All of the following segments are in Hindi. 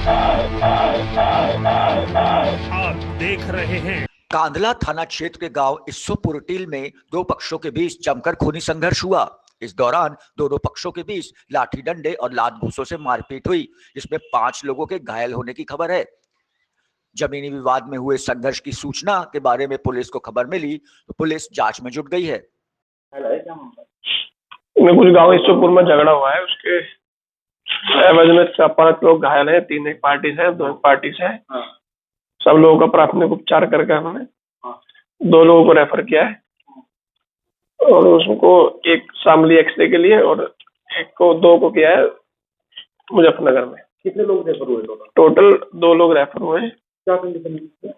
आप देख रहे हैं कांधला थाना क्षेत्र के गांव इस्सोपुरटील में दो पक्षों के बीच जमकर खूनी संघर्ष हुआ। इस दौरान दोनों पक्षों के बीच लाठी डंडे और लात घूंसों से मारपीट हुई, जिसमें 5 लोगों के घायल होने की खबर है। जमीनी विवाद में हुए संघर्ष की सूचना के बारे में पुलिस को खबर मिली तो पुलिस जांच में जुट गई है। कुछ गांव इस्सोपुर में झगड़ा हुआ है, उसके एवज में 4-5 लोग घायल हैं। 3 एक पार्टी से, 2 एक पार्टी से। सब लोगों का प्राथमिक उपचार करके उन्होंने 2 लोगों को रेफर किया है और उसको एक शामली एक्सरे के लिए और 2 को किया है मुजफ्फरनगर में। कितने लोग रेफर हुए? टोटल 2 लोग रेफर हुए हैं। क्या कंडीशन?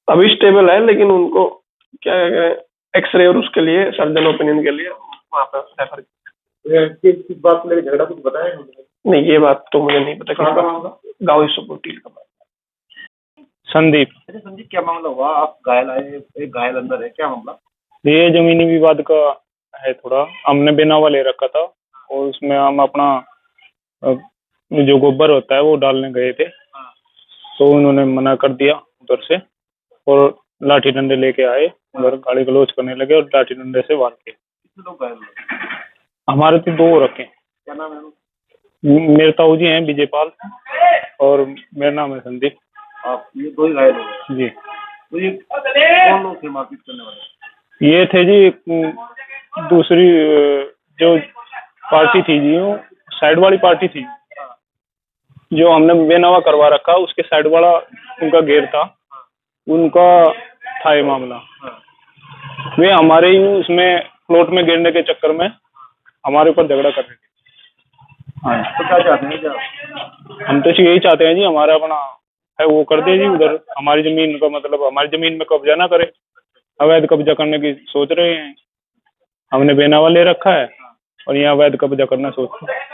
अभी स्टेबल है, लेकिन उनको क्या एक्सरे और उसके लिए सर्जन ओपिनियन के लिए वहाँ पर रेफर किया। किस बात में झगड़ा कुछ बताया नहीं, ये बात तो मुझे नहीं पता। गाँव इस्सोपुरटील का। संदीप। अच्छा संदीप, क्या मामला हुआ? आप घायल आए, एक घायल अंदर है, क्या मामला? ये जमीनी विवाद का है थोड़ा। हमने बेनावा ले रखा था और उसमें हम अपना जो गोबर होता है वो डालने गए थे, तो उन्होंने मना कर दिया उधर से और लाठी डंडे लेके आए, उधर गाली गलौज करने लगे और लाठी डंडे से वार के। कितने लोग घायल हुए? हमारे तो 2 रखे। क्या नाम है? मेरे ताऊ जी हैं विजयपाल और मेरा नाम है संदीप। आप ये 2 ही घायल हो जी। तो ये कौन लोग थे मारपीट करने वाले? ये थे जी दूसरी जो पार्टी थी जी, वो साइड वाली पार्टी थी जो हमने बेनावा करवा रखा, उसके साइड वाला उनका घेर था, उनका था ये मामला। वे हमारे ही उसमें प्लॉट में गिरने के चक्कर में हमारे ऊपर झगड़ा कर रहे थे। तो क्या चाहते हैं? क्या हम तो यही चाहते हैं जी, हमारा अपना है वो कर दे जी, उधर हमारी जमीन का मतलब हमारी जमीन में कब्जा ना करे। अवैध कब्जा करने की सोच रहे हैं। हमने बेनावा ले रखा है और यहाँ अवैध कब्जा करना सोच रहे हैं।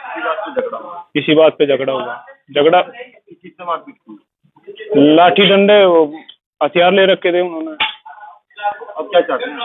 किसी बात पे झगड़ा हुआ। झगड़ा किससे मारपीट की? लाठी डंडे हथियार ले रखे थे उन्होंने। अब क्या चाहते हैं?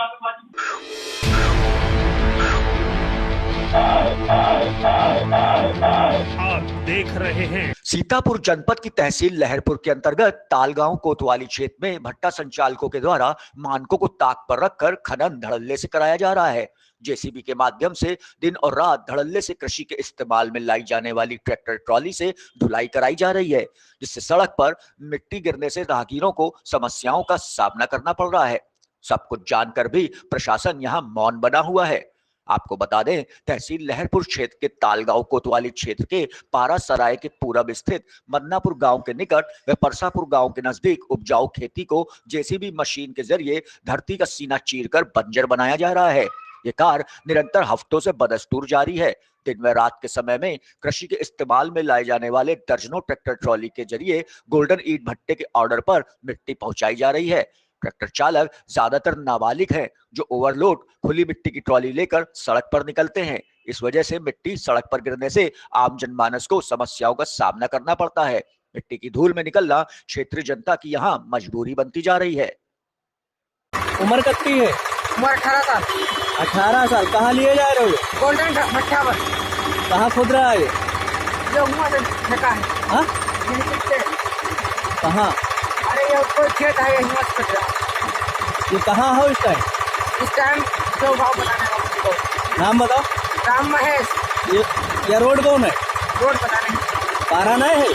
आप देख रहे हैं सीतापुर जनपद की तहसील लहरपुर के अंतर्गत तालगांव कोतवाली क्षेत्र में भट्टा संचालकों के द्वारा मानकों को ताक पर रखकर खनन धड़ल्ले से कराया जा रहा है। जेसीबी के माध्यम से दिन और रात धड़ल्ले से कृषि के इस्तेमाल में लाई जाने वाली ट्रैक्टर ट्रॉली से धुलाई कराई जा रही है, जिससे सड़क पर मिट्टी गिरने से राहगीरों को समस्याओं का सामना करना पड़ रहा है। सब कुछ जानकर भी प्रशासन यहाँ मौन बना हुआ है। आपको बता दें, तहसील लहरपुर क्षेत्र के तालगांव कोतवाली क्षेत्र के पारा सराय के पूरब स्थित मदनापुर गांव के निकट व परसापुर गांव के नजदीक उपजाऊ खेती को जेसीबी मशीन के जरिए धरती का सीना चीरकर बंजर बनाया जा रहा है। ये कार्य निरंतर हफ्तों से बदस्तूर जारी है। दिन व रात के समय में कृषि के इस्तेमाल में लाए जाने वाले दर्जनों ट्रैक्टर ट्रॉली के जरिए गोल्डन ईट भट्टे के ऑर्डर पर मिट्टी पहुंचाई जा रही है। ट्रैक्टर चालक ज्यादातर नाबालिग हैं जो ओवरलोड खुली मिट्टी की ट्रॉली लेकर सड़क पर निकलते हैं। इस वजह से मिट्टी सड़क पर गिरने से आम जनमानस को समस्याओं का सामना करना पड़ता है। मिट्टी की धूल में निकलना क्षेत्रीय जनता की यहाँ मजबूरी बनती जा रही है। उम्र कितनी है? उम्र 18 साल। 18 साल। कहाँ लिए जा रहे हो? गोल्डन भट्टा पर। कहाँ खुद रहा है? जो हुआ ठेका है। हाँ? कहाँ? अरे ये कोई खेत है, यही मत कट रहा। ये कहाँ हो इस टाइम? इस टाइम जो भाव बताने का उसको नाम बताओ। राम महेश। ये रोड कौन है? रोड पता नहीं। पारा नहीं है?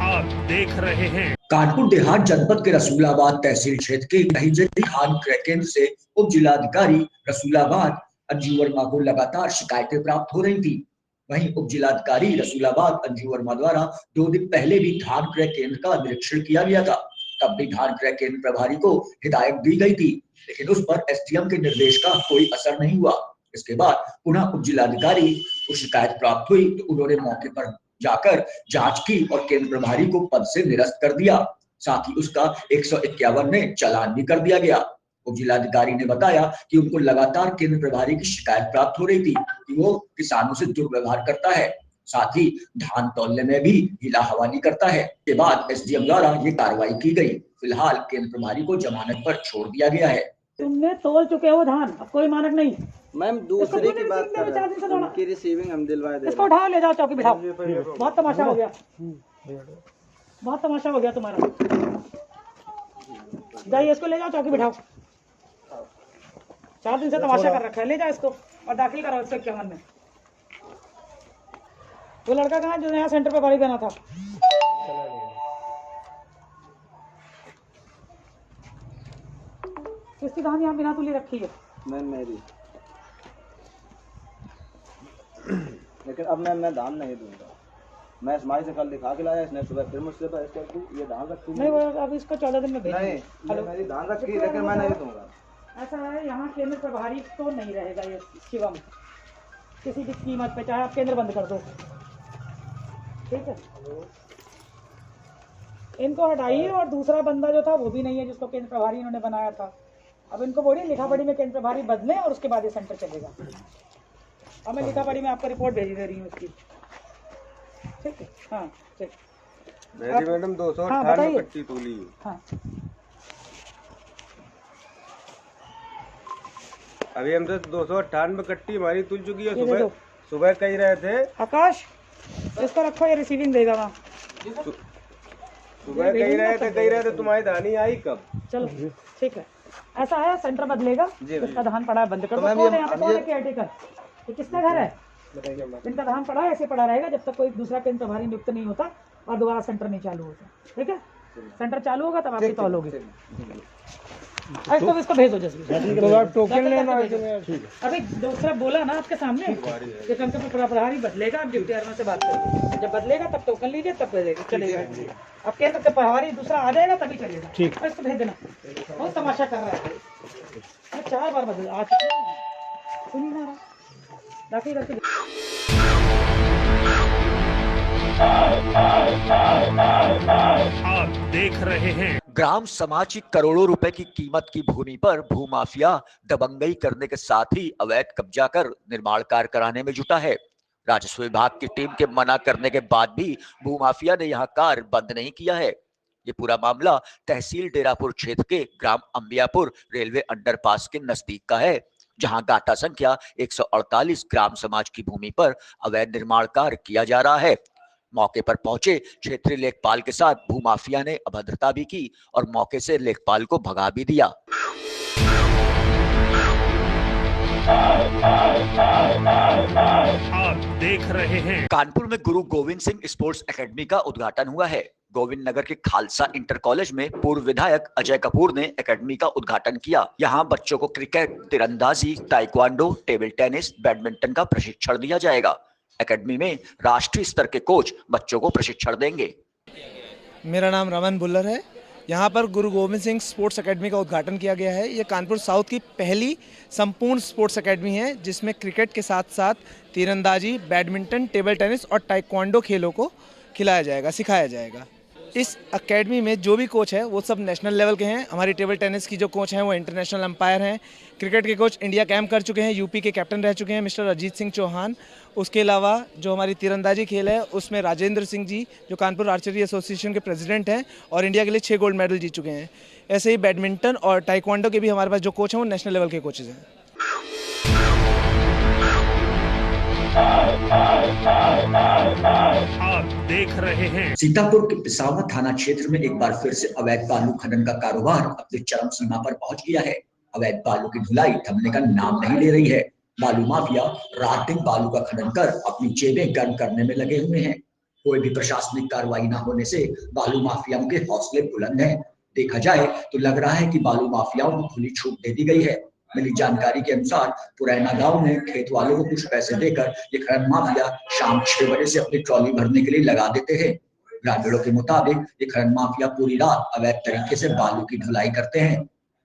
आप देख रहे हैं कानपुर देहात जनपद के रसूलाबाद तहसील क्षेत्र के कहीं धान क्रय केंद्र से उप जिलाधिकारी रसूलाबाद अंजू वर्मा को लगातार शिकायतें प्राप्त हो रही थी। वहीं उप जिलाधिकारी रसूलाबाद अंजू वर्मा द्वारा 2 दिन पहले भी धान क्रय केंद्र का निरीक्षण किया गया था। तब भी धान क्रय केंद्र प्रभारी को हिदायत दी गई थी, लेकिन उस पर एसडीएम के निर्देश का कोई असर नहीं हुआ। इसके बाद पुनः उप जिलाधिकारी को शिकायत प्राप्त हुई तो उन्होंने मौके पर जाकर जांच की और केंद्र प्रभारी को पद से निरस्त कर दिया। साथ ही उसका 151 में चालान भी कर दिया गया। उप जिलाधिकारी ने बताया कि उनको लगातार केंद्र प्रभारी की शिकायत प्राप्त हो रही थी कि वो किसानों से दुर्व्यवहार करता है, साथ ही धान तौलने में भी हिला हवाली करता है। के बाद एसडीएम द्वारा ये कार्रवाई की गई। फिलहाल केंद्र प्रभारी को जमानत पर छोड़ दिया गया है। तुमने तोल चुके हो धान, अब कोई मानक नहीं। मैम इसको दूसरे क्यों की नहीं बात रिसीविंग कर में रहे चार दिन से हैं, दौड़ा? उनकी रिसीविंग हम दिलवा दे इसको रहे उठाओ, ले जाओ चौकी बिठाओ। बहुत तमाशा हो गया, बहुत तमाशा हो गया तुम्हारा। जाइए इसको ले जाओ चौकी बिठाओ। 4 दिन से तमाशा कर रखा है, ले जाओ इसको और दाखिल कराओ इसको 51 में। वो लड़का कहाँ है जो यहाँ सेंटर पे बारी बना था? किसकी धान यहाँ बिना तुली रखी है? मैम मेरी, लेकिन अब मैं धान नहीं दूंगा। मैं इस्माइल से कल दिखा के लाया, इसने सुबह फिर मुझसे बहस कर दी, ये धान रखी नहीं, वो अब इसको 14 दिन में भेज नहीं, दो। ये मेरी धान रखी, लेकिन मैं नहीं दूंगा। ऐसा है, यहाँ केंद्र प्रभारी तो नहीं रहेगा ये शिवम, किसी भी कीमत पे, चाहे आप केंद्र बंद कर दो, ठीक है? इनको हटाइए, और दूसरा बंदा जो था वो भी नहीं है जिसको केंद्र प्रभारी इन्होंने बनाया था। अब इनको बोलिए लिखा पढ़ी में केंद्र प्रभारी बदले और उसके बाद ये सेंटर चलेगा। अब मैं लिखा पढ़ी में आपको रिपोर्ट भेज दे रही हूँ इसकी, ठीक है? हाँ ठीक। मेरी मैडम 298 हाँ, बताइए। कट्टी तोली है। हाँ अभी हमसे 298 कट्टी हमारी तुल चुकी है। ये दे दो। सुबह कह रहे थे, आकाश इसको रखो, ये रिसीविंग देगा वहाँ। सुबह कह रहे थे तुम्हारी धानी आई कब? चलो ठीक है, ऐसा है सेंटर बदलेगा, इसका धान पड़ा है बंद कर दो। कौन है यहाँ पे, कौन है केयरटेकर? ये किसका घर है? इनका धान पड़ा है, ऐसे पड़ा रहेगा जब तक कोई दूसरा केंद्र प्रभारी नियुक्त नहीं होता और दोबारा सेंटर नहीं चालू होता, ठीक है? सेंटर चालू होगा तब आपकी तौल होगी। इसको भेज दो जल्दी, तो आप टोकन लेना है। अभी दूसरा बोला ना आपके सामने कि सेंटर प्रभारी बदलेगा, आप डिप्टी आरएम से बात करिए, जब बदलेगा तब टोकन लीजिए, तब बदलेगा, चलेगा। अब केंद्र का प्रभारी दूसरा आ जाएगा तभी चलेगा, ठीक है? इसको भेज देना, बहुत तमाशा कर रहा है, 4 बार बदल आ चुके हैं, सुनिए ना दाखिल करके। आप देख रहे हैं ग्राम समाज की करोड़ों रुपए की कीमत की भूमि पर भूमाफिया दबंगई करने के साथ ही अवैध कब्जा कर निर्माण कार्य कराने में जुटा है। राजस्व विभाग की टीम के मना करने के बाद भी भूमाफिया ने यहां कार्य बंद नहीं किया है। ये पूरा मामला तहसील डेरापुर क्षेत्र के ग्राम अंबियापुर रेलवे अंडरपास के नजदीक का है, जहां गाटा संख्या 148 ग्राम समाज की भूमि पर अवैध निर्माण कार्य किया जा रहा है। मौके पर पहुंचे क्षेत्रीय लेखपाल के साथ भूमाफिया ने अभद्रता भी की और मौके से लेखपाल को भगा भी दिया। आप देख रहे हैं कानपुर में गुरु गोविंद सिंह स्पोर्ट्स एकेडमी का उद्घाटन हुआ है। गोविंद नगर के खालसा इंटर कॉलेज में पूर्व विधायक अजय कपूर ने एकेडमी का उद्घाटन किया। यहाँ बच्चों को क्रिकेट, तीरंदाजी, ताइक्वांडो, टेबल टेनिस, बैडमिंटन का प्रशिक्षण दिया जाएगा। एकेडमी में राष्ट्रीय स्तर के कोच बच्चों को प्रशिक्षण देंगे। मेरा नाम रमन बुल्लर है। यहाँ पर गुरु गोविंद सिंह स्पोर्ट्स एकेडमी का उद्घाटन किया गया है। ये कानपुर साउथ की पहली संपूर्ण स्पोर्ट्स एकेडमी है, जिसमें क्रिकेट के साथ साथ तीरंदाजी, बैडमिंटन, टेबल टेनिस और ताइक्वांडो खेलों को खिलाया जाएगा, सिखाया जाएगा। इस एकेडमी में जो भी कोच है वो सब नेशनल लेवल के हैं। हमारी टेबल टेनिस की जो कोच हैं वो इंटरनेशनल अंपायर हैं। क्रिकेट के कोच इंडिया कैंप कर चुके हैं, यूपी के कैप्टन रह चुके हैं मिस्टर अजीत सिंह चौहान। उसके अलावा जो हमारी तीरंदाजी खेल है उसमें राजेंद्र सिंह जी जो कानपुर आर्चरी एसोसिएशन के प्रेसिडेंट हैं और इंडिया के लिए 6 गोल्ड मेडल जीत चुके हैं। ऐसे ही बैडमिंटन और ताइक्वांडो के भी हमारे पास जो कोच हैं वो नेशनल लेवल के कोचेज हैं। आप देख रहे हैं सीतापुर के पिसावा थाना क्षेत्र में एक बार फिर से अवैध बालू खनन का कारोबार अपनी चरम सीमा पर पहुंच गया है। अवैध बालू की ढुलाई थमने का नाम नहीं ले रही है। बालू माफिया रात दिन बालू का खनन कर अपनी जेबें गर्म करने में लगे हुए हैं। कोई भी प्रशासनिक कार्रवाई न होने से बालू माफियाओं के हौसले बुलंद हैं। देखा जाए तो लग रहा है कि बालू माफियाओं को खुली छूट दे दी गई है। मिली जानकारी के अनुसार पुरैना गांव में खेत वालों को कुछ पैसे देकर ये खनन माफिया शाम 6 बजे से अपनी ट्रॉली भरने के लिए लगा देते हैं। ग्रामीणों के मुताबिक ये खनन माफिया पूरी रात अवैध तरीके से बालू की ढुलाई करते हैं।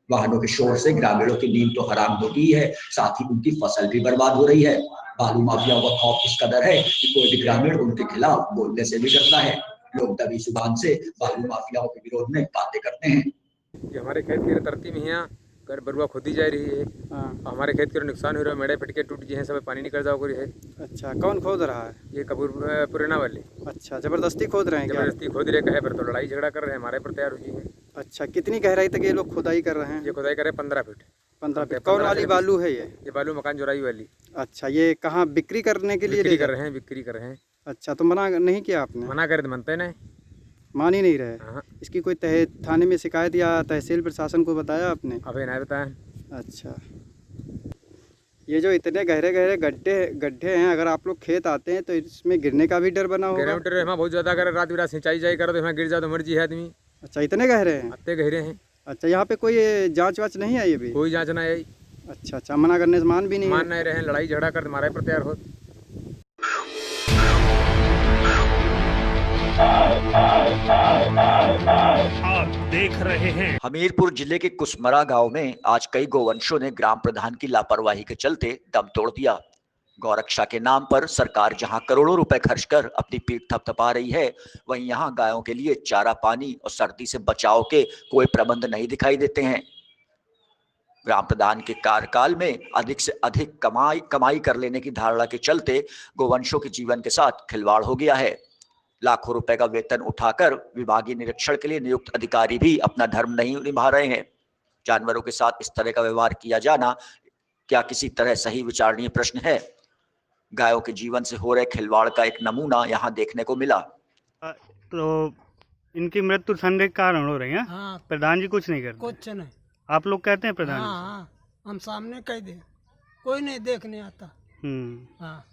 वाहनों के शोर से ग्रामीणों की नींद तो हराम होती ही है, साथ ही उनकी फसल भी बर्बाद हो रही है। बालू माफियाओं का खौफ इस कदर है कि कोई भी ग्रामीण उनके खिलाफ बोलने से भी डरता है। लोग दबी जुबान से बालू माफियाओं के विरोध में बातें करते हैं। ये हमारे खेत की तरती में यहाँ कर बरुआ खोदी जा रही है। हमारे खेत के नुकसान हो रहा है, मेड़े फटके टूट गए हैं, सब पानी निकल जाओ है। अच्छा, कौन खोद रहा है? ये कपूर पुराना वाले। अच्छा, जबरदस्ती खोद रहे हैं? जबरदस्ती खोद रहे, कहे पर तो लड़ाई झगड़ा कर रहे हैं, हमारे पर तैयार हो गई है। अच्छा, कितनी गहराई तक ये लोग खुदाई कर रहे हैं? ये खुदाई करे 15 फीट। 15 फीट। कौन वाली बालू है ये? ये बालू मकान जोराई वाली। अच्छा, ये कहाँ बिक्री करने के लिए बिक्री कर रहे हैं, बिक्री कर रहे हैं। अच्छा, तो मना नहीं किया आपने? मना करे तो मानते नहीं, मान ही नहीं रहे। हाँ। इसकी कोई थाने में शिकायत या तहसील प्रशासन को बताया आपने? अभी नहीं बताया। अच्छा, ये जो इतने गहरे गहरे गड्ढे हैं, अगर आप लोग खेत आते हैं तो इसमें गिरने का भी डर बना होगा? गिरने डर बहुत ज़्यादा, अगर रात बिरात सिंचाई करो तो गिर जाओ तो मर्जी है आदमी। अच्छा, इतने गहरे हैं? इतने गहरे हैं। अच्छा, यहाँ पे कोई जांच वाच नहीं आई अभी? कोई जांच नहीं आई। अच्छा, मना करने से मान भी नहीं? मान नहीं रहे, लड़ाई झगड़ा कर मारे पर तैयार हो। आप देख रहे हैं हमीरपुर जिले के कुसमरा गांव में आज कई गोवंशों ने ग्राम प्रधान की लापरवाही के चलते दम तोड़ दिया। गौरक्षा के नाम पर सरकार जहां करोड़ों रुपए खर्च कर अपनी पीठ थपथपा रही है, वहीं यहां गायों के लिए चारा पानी और सर्दी से बचाव के कोई प्रबंध नहीं दिखाई देते हैं। ग्राम प्रधान के कार्यकाल में अधिक से अधिक कमाई कर लेने की धारणा के चलते गोवंशों के जीवन के साथ खिलवाड़ हो गया है। लाखों रुपए का वेतन उठाकर विभागीय निरीक्षण के लिए नियुक्त अधिकारी भी अपना धर्म नहीं निभा रहे हैं। जानवरों के साथ इस तरह का व्यवहार किया जाना क्या किसी तरह सही विचारणीय प्रश्न है? गायों के जीवन से हो रहे खिलवाड़ का एक नमूना यहाँ देखने को मिला। तो इनकी मृत्यु ठंडे के कारण हो रही है। हाँ। प्रधान जी कुछ नहीं करते? कुछ नहीं। आप लोग कहते हैं प्रधान? हाँ, हम सामने कह दें, कोई नहीं देखने आता। हाँ,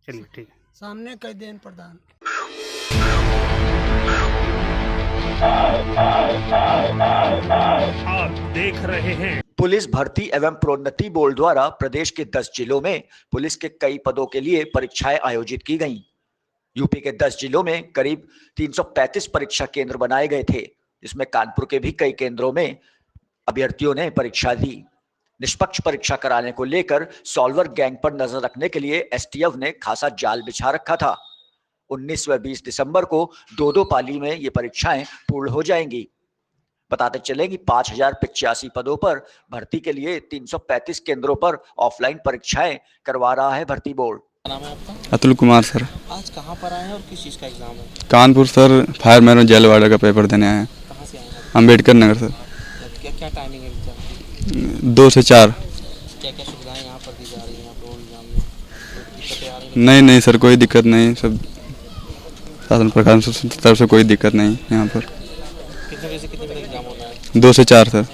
चलिए ठीक है, सामने कह दें प्रधान। आप देख रहे हैं पुलिस भर्ती एवं प्रोन्नति बोर्ड द्वारा प्रदेश के 10 जिलों में पुलिस के कई पदों के लिए परीक्षाएं आयोजित की गईं। यूपी के 10 जिलों में करीब 335 परीक्षा केंद्र बनाए गए थे, जिसमें कानपुर के भी कई केंद्रों में अभ्यर्थियों ने परीक्षा दी। निष्पक्ष परीक्षा कराने को लेकर सॉल्वर गैंग पर नजर रखने के लिए एसटीएफ ने खासा जाल बिछा रखा था। 19 व 20 दिसंबर को दो पाली में ये परीक्षाएं पूर्ण हो जाएंगी। बताते चले कि 5085 पदों पर भर्ती के लिए 335 केंद्रों पर ऑफलाइन परीक्षाएं करवा रहा है भर्ती बोर्ड। नाम है आपका? अतुल कुमार सर। आज कहाँ पर आए हैं और किस चीज़ का एग्जाम है? कानपुर सर, फायरमैन और जेल वार्डर का पेपर देने आए हैं। कहाँ से आए हैं? अम्बेडकर नगर सर। क्या टाइमिंग है एग्जाम? 2 से 4। क्या क्या सुविधाएं यहाँ पर दी जा रही हैं आपको एग्जाम में? दिक्कतें आ रही हैं? नहीं सर, कोई दिक्कत नहीं, सब शासन प्रशासन की तरफ से कोई दिक्कत नहीं यहाँ पर। कितने बजे से कितने बजे एग्जाम होना है? 2 से 4 सर।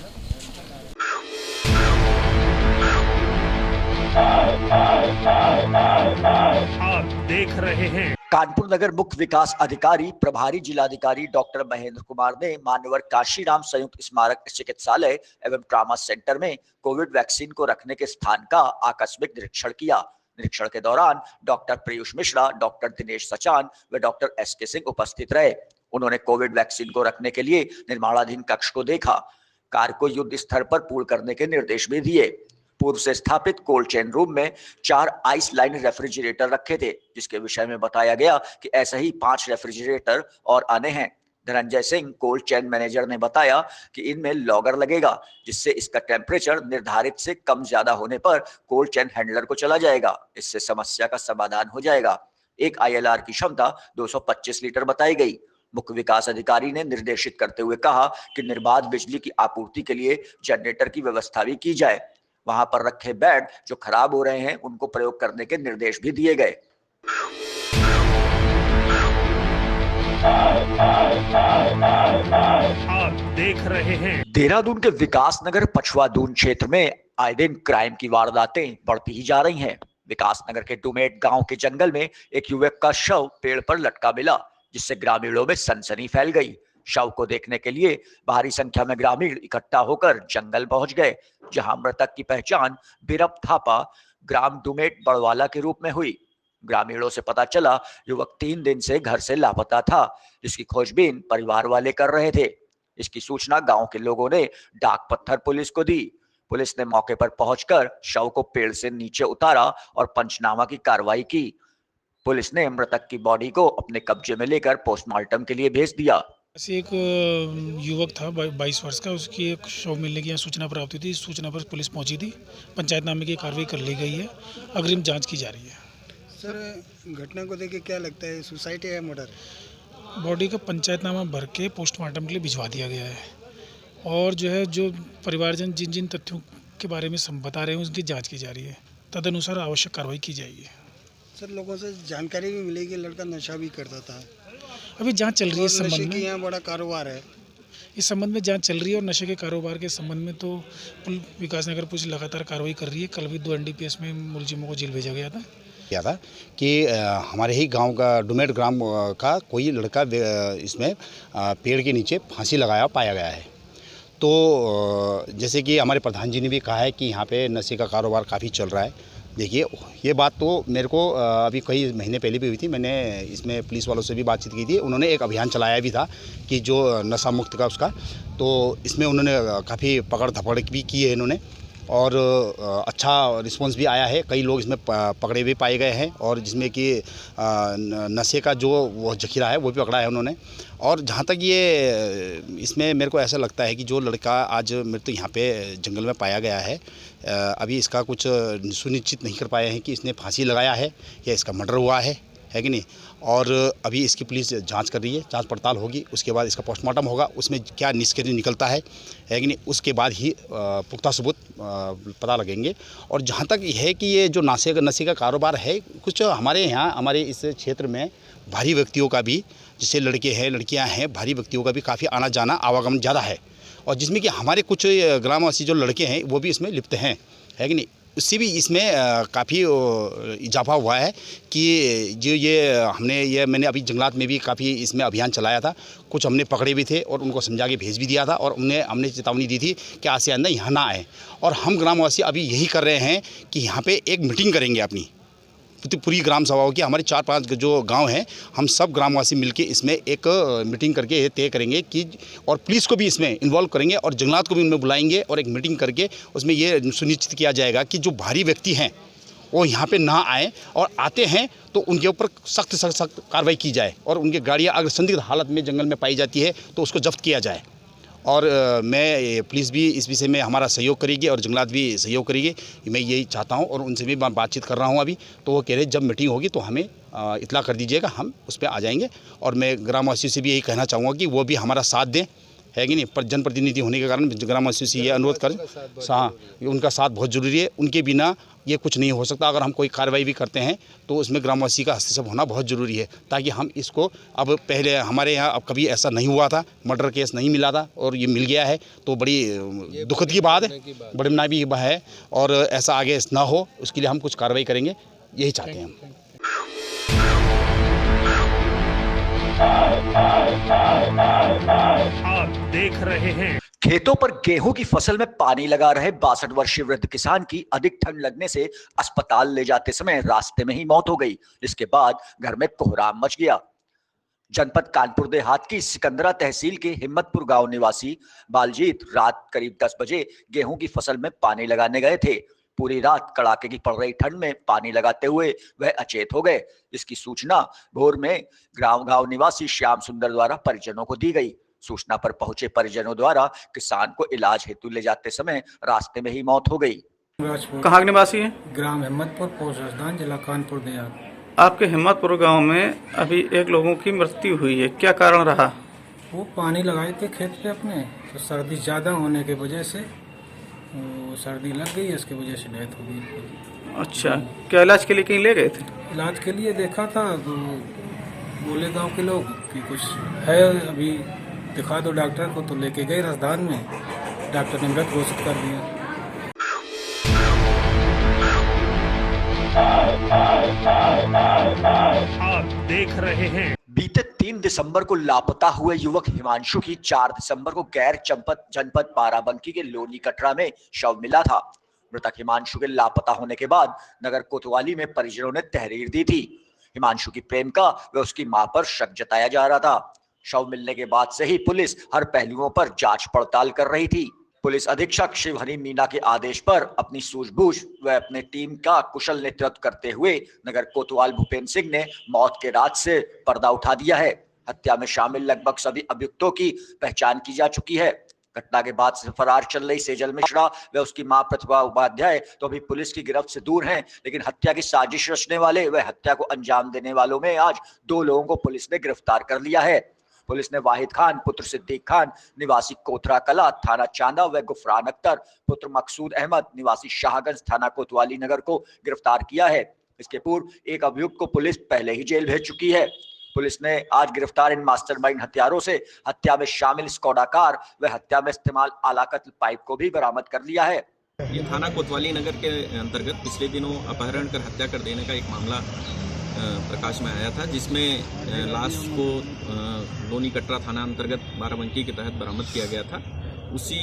आप देख रहे हैं कानपुर नगर मुख्य विकास अधिकारी प्रभारी जिलाधिकारी डॉक्टर महेंद्र कुमार ने मान्यवर काशीराम संयुक्त स्मारक चिकित्सालय एवं ट्रामा सेंटर में कोविड वैक्सीन को रखने के स्थान का आकस्मिक निरीक्षण किया। निरीक्षण के दौरान डॉक्टर पीयूष मिश्रा, डॉक्टर दिनेश सचान व डॉक्टर एसके सिंह उपस्थित रहे। उन्होंने कोविड वैक्सीन को रखने के लिए निर्माणाधीन कक्ष को देखा। कार्य को युद्ध स्तर पर पूर्ण करने के निर्देश भी दिए। पूर्व से स्थापित कोल्ड चेन रूम में 4 आइस लाइन रेफ्रिजरेटर रखे थे, जिसके विषय में बताया गया कि ऐसे ही 5 रेफ्रिजरेटर और आने हैं। Dhananjay Singh, cold chain manager, ने बताया कि इनमें लॉगर लगेगा, जिससे इसका टेम्परेचर निर्धारित से कम ज्यादा होने पर कोल्ड चेन हैंडलर को चला जाएगा। इससे समस्या का समाधान हो जाएगा। एक ILR की क्षमता 225 लीटर बताई गई। मुख्य विकास अधिकारी ने निर्देशित करते हुए कहा कि निर्बाध बिजली की आपूर्ति के लिए जनरेटर की व्यवस्था भी की जाए। वहां पर रखे बेड जो खराब हो रहे हैं, उनको प्रयोग करने के निर्देश भी दिए गए। आप देख रहे हैं देहरादून के विकासनगर पछुआदून क्षेत्र में आए दिन क्राइम की वारदातें बढ़ती ही जा रही हैं। विकासनगर के डुमेट गांव के जंगल में एक युवक का शव पेड़ पर लटका मिला, जिससे ग्रामीणों में सनसनी फैल गई। शव को देखने के लिए भारी संख्या में ग्रामीण इकट्ठा होकर जंगल पहुंच गए, जहां मृतक की पहचान बिरप थापा, ग्राम डुमेट बड़वाला के रूप में हुई। ग्रामीणों से पता चला युवक 3 दिन से घर से लापता था, जिसकी खोजबीन परिवार वाले कर रहे थे। इसकी सूचना गांव के लोगों ने डाक पत्थर पुलिस को दी। पुलिस ने मौके पर पहुंचकर शव को पेड़ से नीचे उतारा और पंचनामा की कार्रवाई की। पुलिस ने मृतक की बॉडी को अपने कब्जे में लेकर पोस्टमार्टम के लिए भेज दिया। एक युवक था 22 वर्ष का, उसकी एक शव मिलने की सूचना प्राप्त हुई थी। इस सूचना पर पुलिस पहुंची थी। पंचायतनामे की कार्रवाई कर ली गई है। अग्रिम जांच की जा रही है। सर, घटना को देख के क्या लगता है, सुसाइड है या मर्डर? बॉडी का पंचायतनामा भर के पोस्टमार्टम के लिए भिजवा दिया गया है और जो है जो परिवारजन जिन जिन तथ्यों के बारे में बता रहे हैं उसकी जांच की जा रही है, तदनुसार आवश्यक कार्रवाई की जाएगी। सर लोगों से जानकारी भी मिलेगी, लड़का नशा भी करता था। अभी जांच चल रही है इस संबंध में। यहाँ बड़ा कारोबार है, इस संबंध में जांच चल रही है और नशे के कारोबार के संबंध में तो विकासनगर पुलिस लगातार कार्रवाई कर रही है। कल भी 2 एनडीपीएस में मुलजिमों को जेल भेजा गया था कि हमारे ही गांव का डुमेट ग्राम का कोई लड़का इसमें पेड़ के नीचे फांसी लगाया पाया गया है। तो जैसे कि हमारे प्रधान जी ने भी कहा है कि यहाँ पे नशे का कारोबार काफ़ी चल रहा है। देखिए ये बात तो मेरे को अभी कई महीने पहले भी हुई थी, मैंने इसमें पुलिस वालों से भी बातचीत की थी। उन्होंने एक अभियान चलाया भी था कि जो नशा मुक्त का उसका, तो इसमें उन्होंने काफ़ी पकड़ धपड़ भी की है इन्होंने और अच्छा रिस्पांस भी आया है। कई लोग इसमें पकड़े भी पाए गए हैं और जिसमें कि नशे का जो वो जखीरा है वो भी पकड़ा है उन्होंने। और जहाँ तक ये इसमें मेरे को ऐसा लगता है कि जो लड़का आज मेरे तो यहाँ पे जंगल में पाया गया है, अभी इसका कुछ सुनिश्चित नहीं कर पाए हैं कि इसने फांसी लगाया है या इसका मर्डर हुआ है कि नहीं। और अभी इसकी पुलिस जांच कर रही है, जांच पड़ताल होगी, उसके बाद इसका पोस्टमार्टम होगा, उसमें क्या निष्कर्ष निकलता है कि नहीं, उसके बाद ही पुख्ता सबूत पता लगेंगे। और जहाँ तक है कि ये जो नशे का कारोबार है, कुछ हमारे यहाँ हमारे इस क्षेत्र में भारी व्यक्तियों का भी, जैसे लड़के हैं लड़कियाँ हैं, भारी व्यक्तियों का भी काफ़ी आना जाना आवागमन ज़्यादा है और जिसमें कि हमारे कुछ ग्रामवासी जो लड़के हैं वो भी इसमें लिप्त हैं कि नहीं। उससे भी इसमें काफ़ी इजाफा हुआ है कि जो ये मैंने अभी जंगलात में भी काफ़ी इसमें अभियान चलाया था। कुछ हमने पकड़े भी थे और उनको समझा के भेज भी दिया था और हमने चेतावनी दी थी कि आज से आइंदा यहाँ ना आए। और हम ग्रामवासी अभी यही कर रहे हैं कि यहाँ पे एक मीटिंग करेंगे अपनी पूरी ग्राम सभाओं की। हमारे 4-5 जो गांव हैं, हम सब ग्रामवासी मिलके इसमें एक मीटिंग करके ये तय करेंगे कि, और पुलिस को भी इसमें इन्वॉल्व करेंगे और जंगलात को भी उनमें बुलाएंगे और एक मीटिंग करके उसमें ये सुनिश्चित किया जाएगा कि जो भारी व्यक्ति हैं वो यहाँ पे ना आए और आते हैं तो उनके ऊपर सख्त कार्रवाई की जाए और उनकी गाड़ियाँ अगर संदिग्ध हालत में जंगल में पाई जाती है तो उसको जब्त किया जाए। और मैं पुलिस भी इस विषय में हमारा सहयोग करेगी और जंगलात भी सहयोग करेगी, मैं यही चाहता हूं और उनसे भी बातचीत कर रहा हूं अभी। तो वो कह रहे जब मीटिंग होगी तो हमें इत्तला कर दीजिएगा, हम उस पर आ जाएंगे। और मैं ग्रामवासियों से भी यही कहना चाहूँगा कि वो भी हमारा साथ दें कि नहीं। पर जनप्रतिनिधि होने के कारण ग्रामवासियों से ये अनुरोध करें, हाँ उनका साथ बहुत ज़रूरी है, उनके बिना ये कुछ नहीं हो सकता। अगर हम कोई कार्रवाई भी करते हैं तो उसमें ग्रामवासी का हस्तक्षेप होना बहुत ज़रूरी है, ताकि हम इसको, अब पहले हमारे यहाँ अब कभी ऐसा नहीं हुआ था, मर्डर केस नहीं मिला था और ये मिल गया है तो बड़ी दुखद की बात है, बड़ी भी है। और ऐसा आगे ना हो उसके लिए हम कुछ कार्रवाई करेंगे, यही चाहते हैं हम। आप देख रहे हैं खेतों पर गेहूं की फसल में पानी लगा रहे 62 वर्षीय वृद्ध किसान की अधिक ठंड लगने से अस्पताल ले जाते समय रास्ते में ही मौत हो गई, जिसके बाद घर में कोहराम मच गया। जनपद कानपुर देहात की सिकंदरा तहसील के हिम्मतपुर गांव निवासी बालजीत रात करीब 10 बजे गेहूं की फसल में पानी लगाने गए थे। पूरी रात कड़ाके की पड़ रही ठंड में पानी लगाते हुए वह अचेत हो गए। इसकी सूचना भोर में गांव निवासी श्याम सुंदर द्वारा परिजनों को दी गई। सूचना पर पहुंचे परिजनों द्वारा किसान को इलाज हेतु ले जाते समय रास्ते में ही मौत हो गई। कहाँ के निवासी हैं? ग्राम हिम्मतपुर, पोस्ट राजधानी, जिला कानपुर देहात। आपके हिम्मतपुर गांव में अभी एक लोगों की मृत्यु हुई है, क्या कारण रहा? वो पानी लगाए थे खेत पे अपने, तो सर्दी ज़्यादा होने की वजह से सर्दी लग गई, इसकी वजह से डेथ हो गई। अच्छा, क्या इलाज के लिए कहीं ले गए थे? इलाज के लिए देखा था तो बोले गांव के लोग कि कुछ है, अभी दिखा दो डॉक्टर को, तो लेके गए राजधानी में, डॉक्टर ने मृत घोषित कर दिया। आप देख रहे हैं बीते 3 दिसंबर को लापता हुए युवक हिमांशु की 4 दिसंबर को गैर जनपद बाराबंकी के लोनी कटरा में शव मिला था। मृतक हिमांशु के लापता होने के बाद नगर कोतवाली में परिजनों ने तहरीर दी थी। हिमांशु की प्रेमिका व उसकी मां पर शक जताया जा रहा था। शव मिलने के बाद से ही पुलिस हर पहलुओं पर जांच पड़ताल कर रही थी। पुलिस अधीक्षक शिवहरी मीना के आदेश पर अपनी सूझबूझ व अपने टीम का कुशल नेतृत्व करते हुए नगर कोतवाल भूपेंद्र सिंह ने मौत के रात से पर्दा उठा दिया है। हत्या में शामिल लगभग सभी अभियुक्तों की पहचान की जा चुकी है। घटना के बाद से फरार चल रही सेजल मिश्रा व उसकी मां प्रतिभा उपाध्याय तो अभी पुलिस की गिरफ्त से दूर हैं, लेकिन हत्या की साजिश रचने वाले व हत्या को अंजाम देने वालों में आज 2 लोगों को पुलिस ने गिरफ्तार कर लिया है। पुलिस ने वाहिद खान पुत्र सिद्दीक खान निवासी कोथरा कला थाना चांदा व गुफरान अख्तर पुत्र मकसूद अहमद निवासी शाहगंज थाना कोतवाली नगर को गिरफ्तार किया है। इसके पूर्व एक अभियुक्त को पुलिस पहले ही जेल भेज चुकी है। पुलिस ने आज गिरफ्तार इन मास्टरमाइंड हत्यारों से हत्या में शामिल स्कोडा कार व हत्या में इस्तेमाल आला कत्ल पाइप को भी बरामद कर लिया है। ये थाना कोतवाली नगर के अंतर्गत पिछले दिनों अपहरण कर हत्या कर देने का एक मामला प्रकाश में आया था, जिसमें लाश को लोनी कटरा थाना अंतर्गत बाराबंकी के तहत बरामद किया गया था। उसी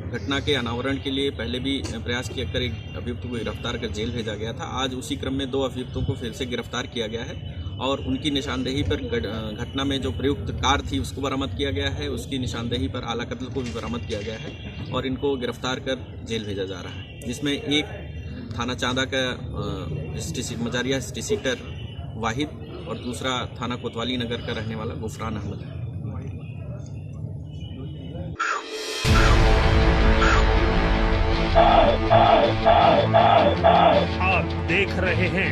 घटना के अनावरण के लिए पहले भी प्रयास किया कर एक अभियुक्त को गिरफ्तार कर जेल भेजा गया था। आज उसी क्रम में 2 अभियुक्तों को फिर से गिरफ्तार किया गया है और उनकी निशानदेही पर घटना में जो प्रयुक्त कार थी उसको बरामद किया गया है, उसकी निशानदेही पर आला कत्ल को भी बरामद किया गया है और इनको गिरफ्तार कर जेल भेजा जा रहा है, जिसमें एक थाना चांदा का मजारिया सीटर वाहिद और दूसरा थाना कोतवाली नगर का रहने वाला गुफरान अहमद है। आप देख रहे हैं